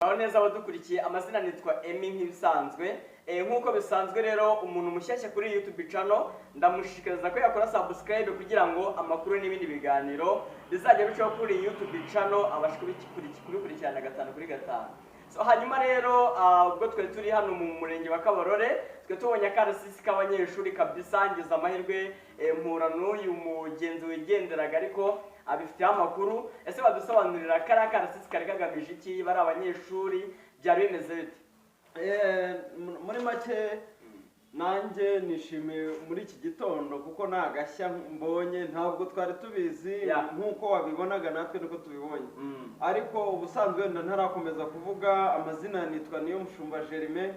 Aho neza abadukurikiye amazina nitwa Emmy nk'ibisanzwe nkuko bisanzwe rero umuntu mushyashya kuri YouTube channel ndamushishikariza ko yakora subscribe kugira ngo amakuru n'ibindi biganiro bizajya bicaho kuri YouTube channel abashe kubikurikirana 5/5. So hanyuma rero ubwo twe turi hano mu murenge wa Kabarore twe tubonye akarasisi k'abanyeshuri kabisa ngeza amahirwe mpura n'uyu mugenzi wigenderaga ariko abifite amakuru ese badusobanurira akarasisi kari kagamije iki bari abanyeshuri byari bimeze bite? Muri make nanjye nishimiye muri iki gitondo kuko nagashya mbonye ntabwo twari tubizi nkuko wabibonaga natwe niko tubibonye ariko ubusanzwe ntarakomeza kuvuga amazina nitwa Niyomushumba Germain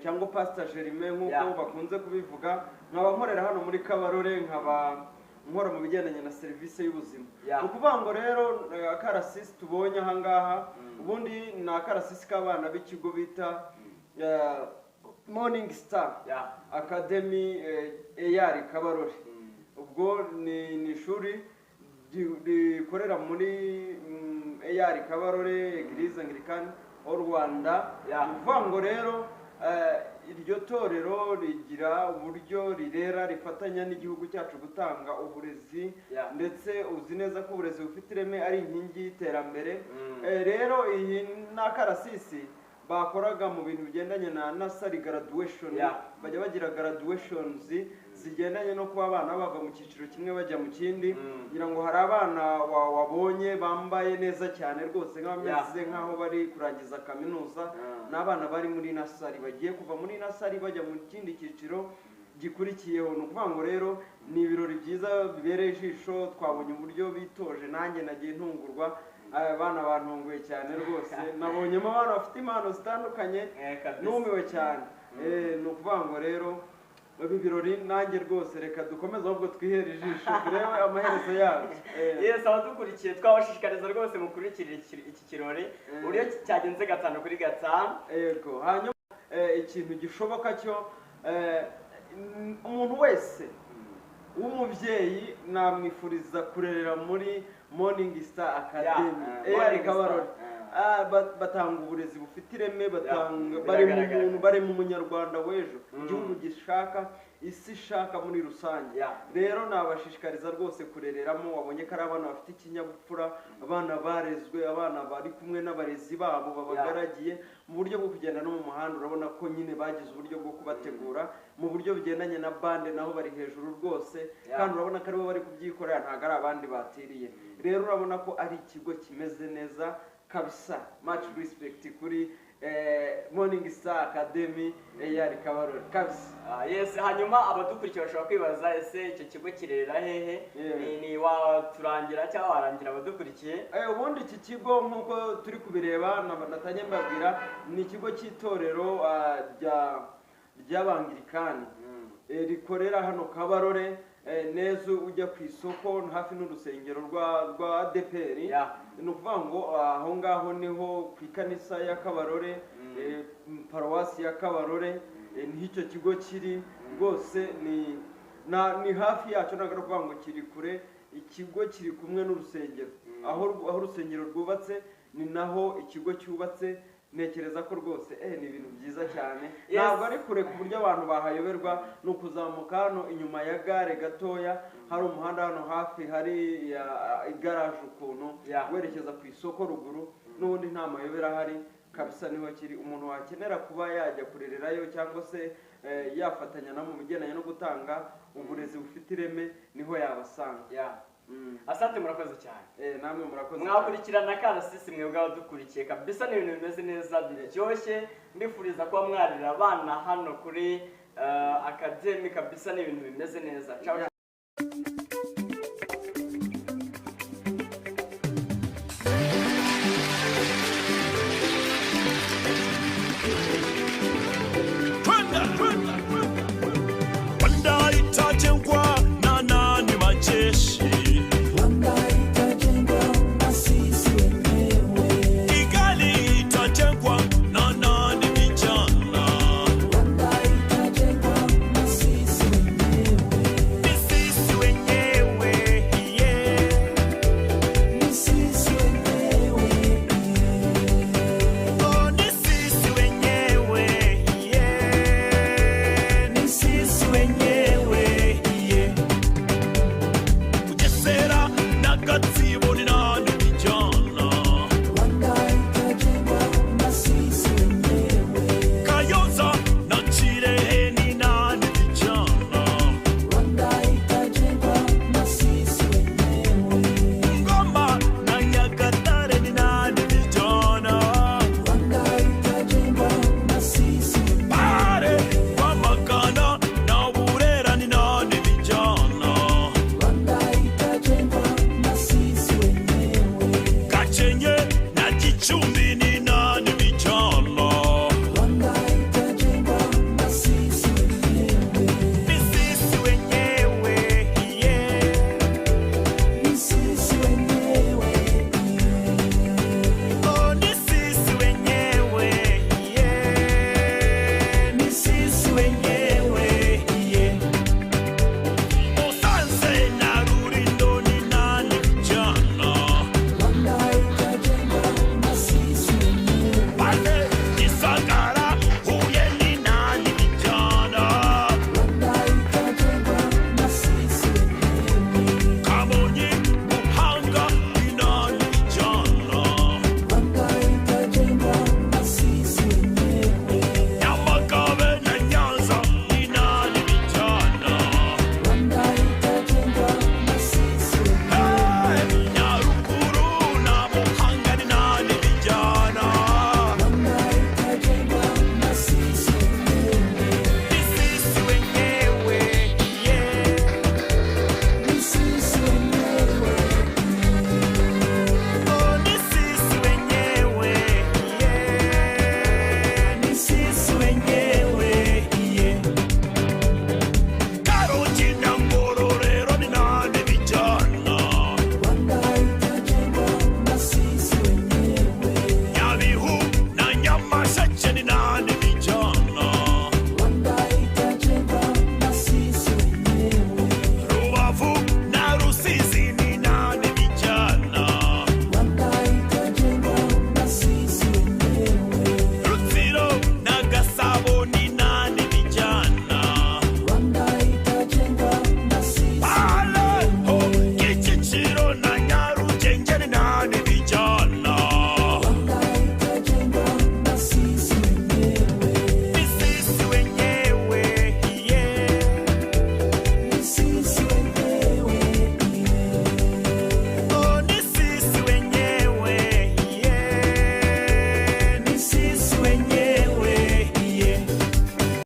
cyangwa Pastor Germain nkuko bakunze kubivuga nkaba nkorera hano muri Kabarore nkaba nkora mu bijyanye na service y'ubuzima ukuvuga ngo rero akarasisi tubonye aha ngaha ubundi ni akarasisi k'abana b'ikigo bita Morning Star Academy AR Kabarore. Ubwo ni ishuri rikorera muri AR Kabarore Eglise Anglicane au Rwanda. Uvuga ngo rero iryo torero rigira uburyo rirera rifatanya n'igihugu cyacu gutanga uburezi ndetse uzi neza ko uburezi bufite ireme ari inkingi y'iterambere. Rero iyi nakarasisi bakoraga mu bintu bigendanye na nursery graduation bajya bagira graduations zigendanye no kuba abana bava mu cyiciro kimwe bajya mu kindi ngira ngo hari abana wabonye bambaye neza cyane rwose nk'abameze nkaho bari kurangiza kaminuza n'abana bari muri nursery bagiye kuva muri nursery bajya mu kindi cyiciro gikurikiyeho. No kuvuga ngo rero ni ibirori byiza bibereye ijisho twabonye uburyo bitoje nanjye nagiye ntungurwa abana bantunguye cyane rwose nabonyemo abana bafite impano zitandukanye numiwe cyane no kuvuga ngo rero ibi birori nanjye rwose reka dukomeze ahubwo twihere ijisho turebe amaherezo yabo. Yes, abadukurikiye twabashishikariza rwose mukurikira iki kirori uriyo cyagenze 5/5. Yego hanyuma ikintu gishoboka cyo umuntu wese w'umubyeyi namwifuriza kurerera muri Morning Star Academy AR Kabarore. Batanga uburezi bufite ireme bari mu munyarwanda w'ejo igihugu gishaka isi ishaka muri rusange. Rero nabashishikariza rwose kurereramo wabonye ko ari abana bafite ikinyabupfura abana barezwe abana bari kumwe n'abarezi babo babagaragiye mu buryo bwo kugenda no mu muhanda urabona ko nyine bagize uburyo bwo kubategura mu buryo bigendanye na bande naho bari hejuru rwose kandi urabona ko aribo bari kubyikorera ntago ari abandi batiriye. Rero urabona ko ari ikigo kimeze neza kabisa. Much respect kuri Morning Star Academy AR Kabarore kabisa. Yes, hanyuma abadukurikiye bashobora kwibaza ese icyo kigo kirera hehe ni waturangira cyangwa warangira abadukurikiye? Ubundi iki kigo nkuko turi kubireba natanye mbabwira ni ikigo cy'itorero ry'Abangirikani rikorera hano Kabarore neza ujya ku isoko hafi n'urusengero rwa ADPR. No kuvuga ngo aho ngaho niho ku ikanisa ya Kabarore paruwasi ya Kabarore n'icyo kigo kiri rwose ni hafi yacu nagara kuvuga ngo kiri kure ikigo kiri kumwe n'urusengero aho urusengero rwubatse ni naho ikigo cyubatse. Nekereza ko rwose ni ibintu byiza cyane ntabwo ari kure ku buryo abantu bahayoberwa no kuzamuka hano inyuma ya gare gatoya hari umuhanda hano hafi hari igaraje ukuntu werekeza ku isoko ruguru n'ubundi nta mayobera hari kabisa niho kiri. Umuntu wakenera kuba yajya kurererayo cyangwa se yafatanya no mu bigendanye no gutanga uburezi bufite ireme niho yabasanga. Asante murakoze cyane. Namwe murakoze. Mwakurikirana akarasisi mwebwe abadukurikiye kabisa ni ibintu bimeze neza biryoshye mbifuriza kuba mwarira abana hano kuri Academy kabisa ni ibintu bimeze neza. Ciao.